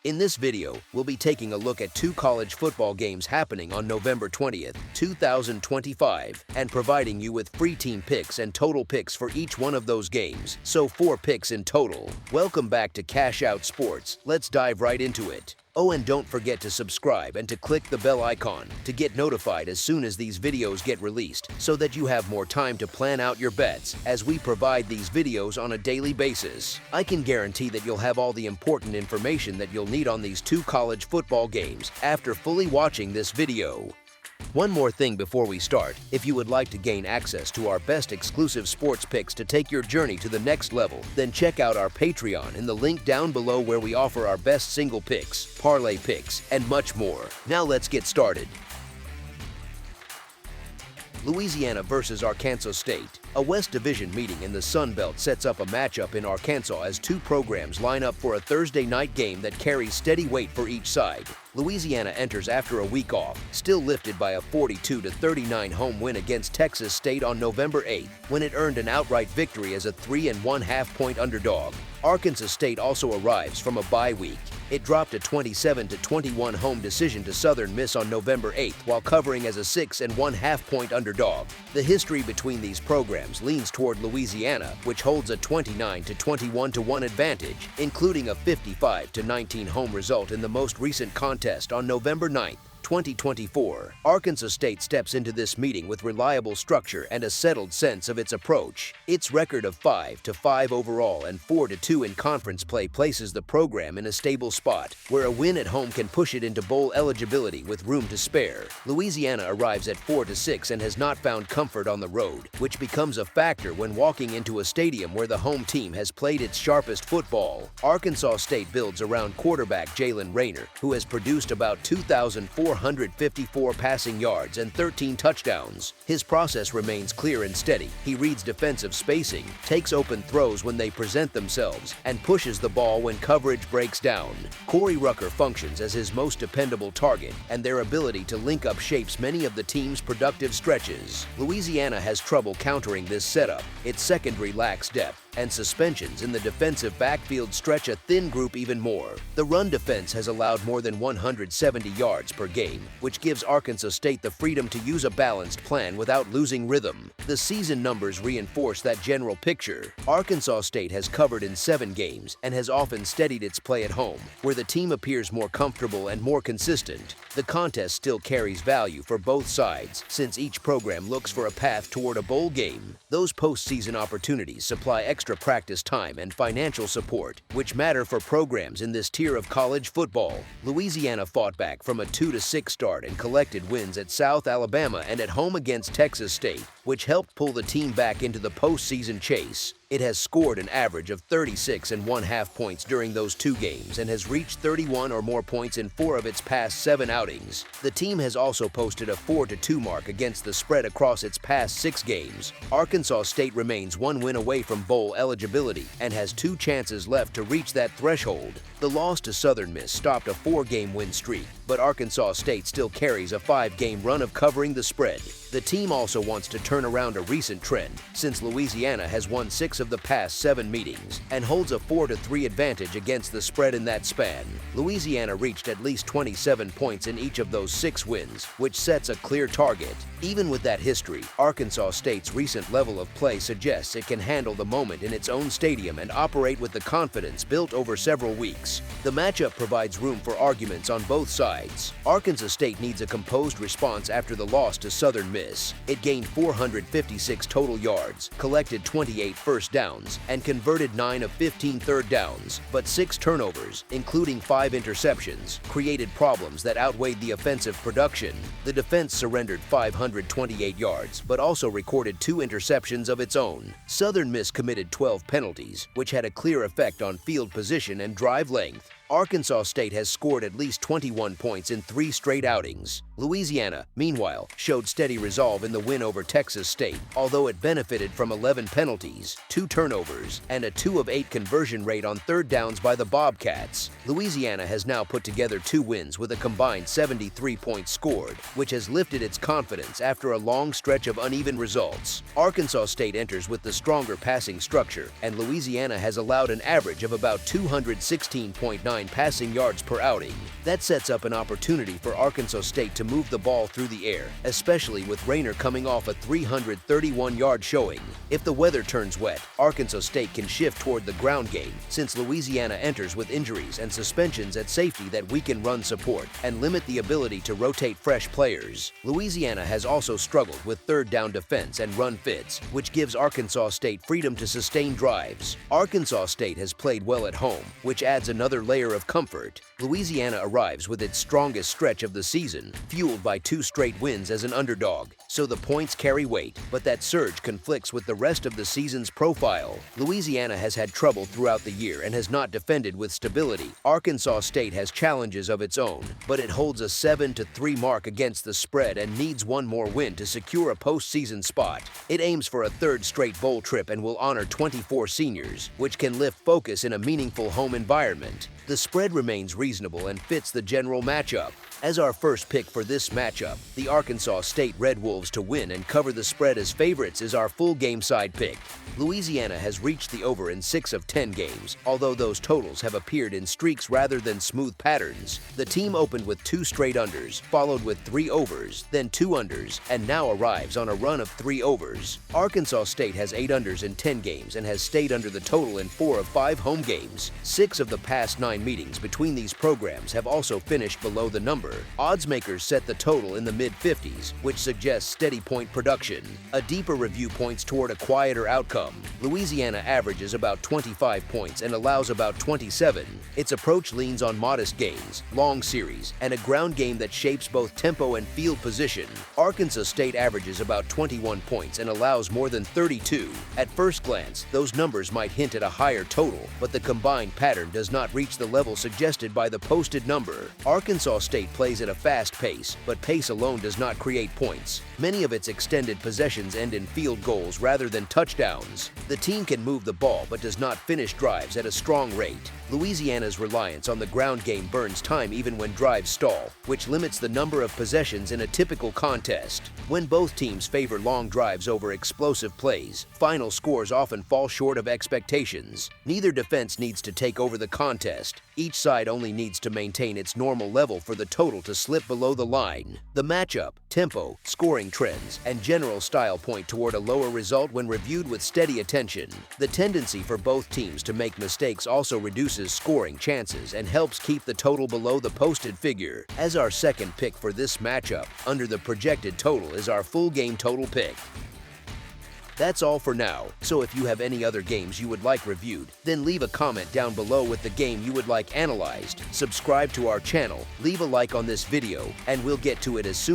In this video, we'll be taking a look at two college football games happening on November 20th, 2025, and providing you with free team picks and total picks for each one of those games, so 4 picks in total. Welcome back to Cash Out Sports. Let's dive right into it. Oh, and don't forget to subscribe and to click the bell icon to get notified as soon as these videos get released, so that you have more time to plan out your bets as we provide these videos on a daily basis. I can guarantee that you'll have all the important information that you'll need on these two college football games after fully watching this video. One more thing before we start, if you would like to gain access to our best exclusive sports picks to take your journey to the next level, then check out our Patreon in the link down below where we offer our best single picks, parlay picks, and much more. Now let's get started. Louisiana versus Arkansas State. A West Division meeting in the Sun Belt sets up a matchup in Arkansas as two programs line up for a Thursday night game that carries steady weight for each side. Louisiana enters after a week off, still lifted by a 42-39 home win against Texas State on November 8th, when it earned an outright victory as a 3.5 point underdog. Arkansas State also arrives from a bye week. It dropped a 27-21 home decision to Southern Miss on November 8th while covering as a 6.5 point underdog. The history between these programs leans toward Louisiana, which holds a 29-21 advantage, including a 55-19 home result in the most recent contest on November 9th. 2024. Arkansas State steps into this meeting with reliable structure and a settled sense of its approach. Its record of 5-5 overall and 4-2 in conference play places the program in a stable spot, where a win at home can push it into bowl eligibility with room to spare. Louisiana arrives at 4-6 and has not found comfort on the road, which becomes a factor when walking into a stadium where the home team has played its sharpest football. Arkansas State builds around quarterback Jalen Rayner, who has produced about 2,454 passing yards and 13 touchdowns. His process remains clear and steady. He reads defensive spacing, takes open throws when they present themselves, and pushes the ball when coverage breaks down. Corey Rucker functions as his most dependable target, and their ability to link up shapes many of the team's productive stretches. Louisiana has trouble countering this setup. Its secondary lacks depth, and suspensions in the defensive backfield stretch a thin group even more. The run defense has allowed more than 170 yards per game, which gives Arkansas State the freedom to use a balanced plan without losing rhythm. The season numbers reinforce that general picture. Arkansas State has covered in 7 games and has often steadied its play at home, where the team appears more comfortable and more consistent. The contest still carries value for both sides, since each program looks for a path toward a bowl game. Those postseason opportunities supply extra practice time and financial support, which matter for programs in this tier of college football. Louisiana fought back from a 2-6 start and collected wins at South Alabama and at home against Texas State, which helped pull the team back into the postseason chase. It has scored an average of 36.5 points during those 2 games and has reached 31 or more points in 4 of its past 7 outings. The team has also posted a 4-2 mark against the spread across its past 6 games. Arkansas State remains 1 win away from bowl eligibility and has 2 chances left to reach that threshold. The loss to Southern Miss stopped a 4-game win streak, but Arkansas State still carries a 5-game run of covering the spread. The team also wants to turn around a recent trend, since Louisiana has won 6 of the past 7 meetings and holds a 4-3 advantage against the spread in that span. Louisiana reached at least 27 points in each of those 6 wins, which sets a clear target. Even with that history, Arkansas State's recent level of play suggests it can handle the moment in its own stadium and operate with the confidence built over several weeks. The matchup provides room for arguments on both sides. Arkansas State needs a composed response after the loss to Southern Miss. It gained 456 total yards, collected 28 first downs, and converted 9 of 15 third downs, but 6 turnovers, including 5 interceptions, created problems that outweighed the offensive production. The defense surrendered 528 yards, but also recorded 2 interceptions of its own. Southern Miss committed 12 penalties, which had a clear effect on field position and drive length. Arkansas State has scored at least 21 points in 3 straight outings. Louisiana, meanwhile, showed steady resolve in the win over Texas State, although it benefited from 11 penalties, 2 turnovers, and a 2 of 8 conversion rate on third downs by the Bobcats. Louisiana has now put together 2 wins with a combined 73 points scored, which has lifted its confidence after a long stretch of uneven results. Arkansas State enters with the stronger passing structure, and Louisiana has allowed an average of about 216.9 combined passing yards per outing. That sets up an opportunity for Arkansas State to move the ball through the air, especially with Rayner coming off a 331-yard showing. If the weather turns wet, Arkansas State can shift toward the ground game, since Louisiana enters with injuries and suspensions at safety that weaken run support and limit the ability to rotate fresh players. Louisiana has also struggled with third down defense and run fits, which gives Arkansas State freedom to sustain drives. Arkansas State has played well at home, which adds another layer of comfort. Louisiana arrives with its strongest stretch of the season, fueled by 2 straight wins as an underdog, so the points carry weight, but that surge conflicts with the rest of the season's profile. Louisiana has had trouble throughout the year and has not defended with stability. Arkansas State has challenges of its own, but it holds a 7-3 mark against the spread and needs one more win to secure a postseason spot. It aims for a 3rd straight bowl trip and will honor 24 seniors, which can lift focus in a meaningful home environment. The spread remains reasonable and fits the general matchup. As our first pick for this matchup, the Arkansas State Red Wolves to win and cover the spread as favorites is our full game side pick. Louisiana has reached the over in 6 of 10 games, although those totals have appeared in streaks rather than smooth patterns. The team opened with 2 straight unders, followed with 3 overs, then 2 unders, and now arrives on a run of 3 overs. Arkansas State has 8 unders in 10 games and has stayed under the total in 4 of 5 home games. 6 of the past 9 meetings between these programs have also finished below the number. Odds makers set the total in the mid-50s, which suggests steady point production. A deeper review points toward a quieter outcome. Louisiana averages about 25 points and allows about 27. Its approach leans on modest gains, long series, and a ground game that shapes both tempo and field position. Arkansas State averages about 21 points and allows more than 32. At first glance, those numbers might hint at a higher total, but the combined pattern does not reach the level suggested by the posted number. Arkansas State plays at a fast pace, but pace alone does not create points. Many of its extended possessions end in field goals rather than touchdowns. The team can move the ball but does not finish drives at a strong rate. Louisiana's reliance on the ground game burns time even when drives stall, which limits the number of possessions in a typical contest. When both teams favor long drives over explosive plays, final scores often fall short of expectations. Neither defense needs to take over the contest. Each side only needs to maintain its normal level for the total to slip below the line. The matchup, tempo, scoring trends, and general style point toward a lower result when reviewed with steady attention. The tendency for both teams to make mistakes also reduces scoring chances and helps keep the total below the posted figure. As our second pick for this matchup, under the projected total is our full game total pick. That's all for now, so if you have any other games you would like reviewed, then leave a comment down below with the game you would like analyzed. Subscribe to our channel, leave a like on this video, and we'll get to it as soon